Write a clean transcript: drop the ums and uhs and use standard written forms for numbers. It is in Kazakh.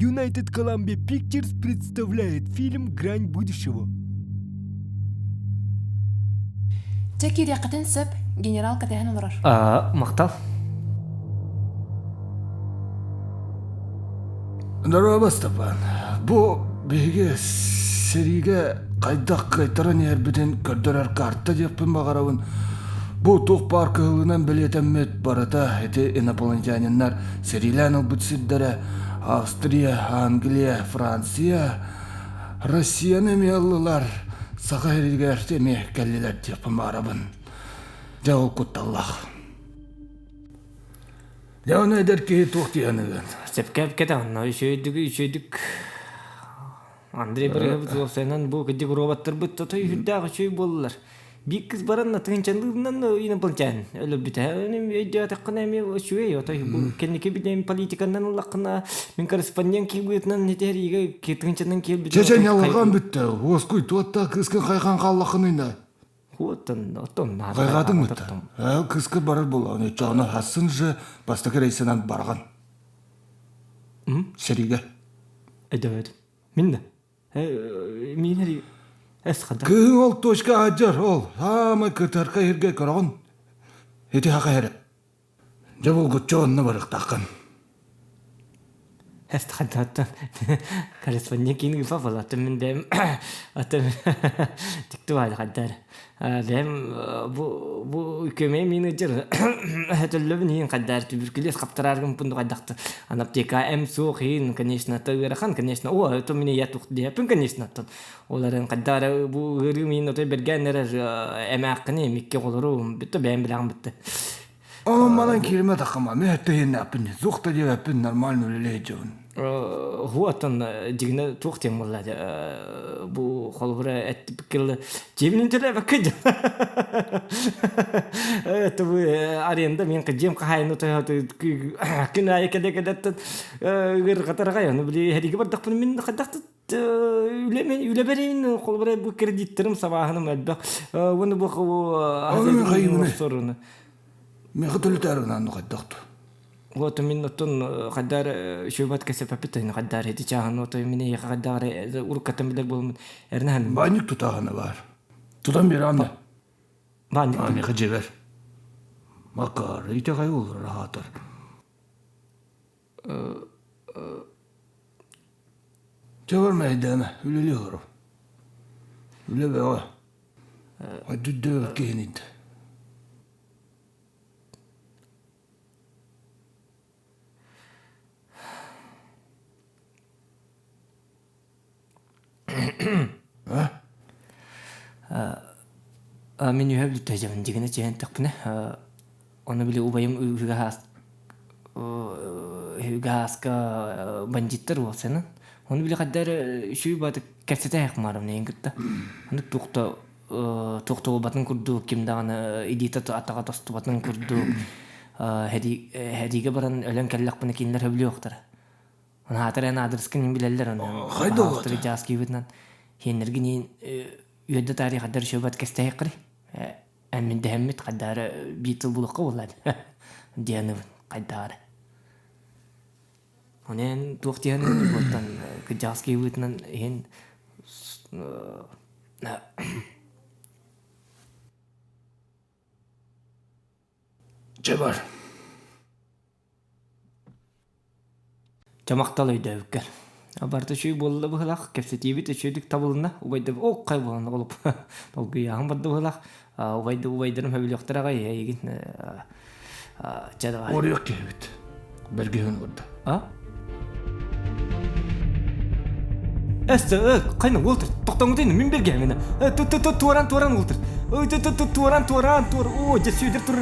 United Columbia Pictures представляет фильм «Грань будущего». Текир яқытын сөп, генерал кәтәһен оларар. Мақтал. Здорово, Степан. Бу беге сериге қайдақ қайтаран әрбіден көрдірер карта деппін бағарауын. Бу туқ паркылынан білетеммет барата әте инопланетяниннар серилән албытсиддері Австрия, Англия, Франция, Россияны меллылар саға әрігер теме кәлелер деппін бағарабын. Жауыл құтталлақ. Жауын әдер кейі туқ дейінігін. Сепкәп кетауына үшөйдік. Андрей Брегов олсайнан бұл кәдік роботтар бұтты той хүрдағы үшөй болылар. Бик кыз баранна тыңчанлыгынан инопланетян өлөп бите. Өйдө атаккана эми өчүй отой бул кенеке биден политикандан улаккана мен корреспондент кибытнан нетериге кетинчандан келби. Чечен ялган битте. Оскуй туатта кызкын кайган каллакынына. Отон нар. Кайгадың битте. Кызкы барар болгон. Жана хасын же бастакы рейсинен барган. Сериге. Эдөд. Минде. Минери Эсхада. Кын ол точка аджар ол. Хамы кытар кайырге көргөн. Эти хакайры. Жабыл гучонны барыктаккан. Эсхада. Корреспондент кинги фавалаты мен дем. Аты тиктуай хаддар. Дем бу көмө менеджер. Хатылыбын хаддар туберкулез каптыраргын пунду кайдакты. Анаптека эм сухин, конечно, тагырахан, конечно. О, это меня я тух депин, конечно. Оларын каддар бу гырымын отой бергеннер эмакны микке колору бүтө бем билан битти. Манан кирме такама. Мен әттейін әпін. Зуқта деп әпін нормально өлелейджуын. Хуатан дигне тухтем моллады. Бу холбура эт бикел жемин теле бакыды. Это бу аренда мен кыжем кайны той күнай кеде гыр катарга яны били хадиге бардак мен кадакты үле берейин холбура бу кредиттерим сабахыным албак. Уну бу сорunu. Мен кытылтарынан кайдакты. Вот минутун каддар шөбат кесеп апитен каддар эти чаган ото мени каддар уркатым билер болмун эрнан Баник тутаганы бар. Тудан бери аны. Баник Аны кыжебер. Макар, ите кай ул рахатыр. Жабар майдана, үлеле гору. Үле бега. Адүдө кенит. Мен үйәбілі тәжемін дегені жәйін тақпыны. Оны біле ұбайым үйгааска бандиттар болсаны. Оны біле қаддар үшүй баты кәпсеті әқмарым нейін күтті. Оны тоқты батын күрді, кемдағаны идеті атаға тосты батын күрді. Хәдиге баран өлен кәлләқпыны кейіндер өбілі оқтары. Оны атыр ән адырскын білелер. Қайда оғаты? Жас кейбетінен. Хенергенен үйеді тарих қаддар шөбат кәсті әқыры. Әмін дәммет қаддары бейтіл бұлыққа болады. Дияны қаддары. Онен тоқтияны бұлттан жас кейбетінен ен... Жабар. Жамақтал өйді өккер. Абарты шүй болылы бұғылақ, кәпсетебет өшөйдік табылына, ұбайды оқ қай болғаны қолып. Толғы яғын барды бұғылақ, ұбайдырым өбілі оқтыраға егін жадыға. Ори өк кебет. Берге өн орда. Әсті, қайны олтыр, тоқтаңы дейін, мен берге әмені. Туаран олтыр. Туаран, о, жә сөйдір тұр,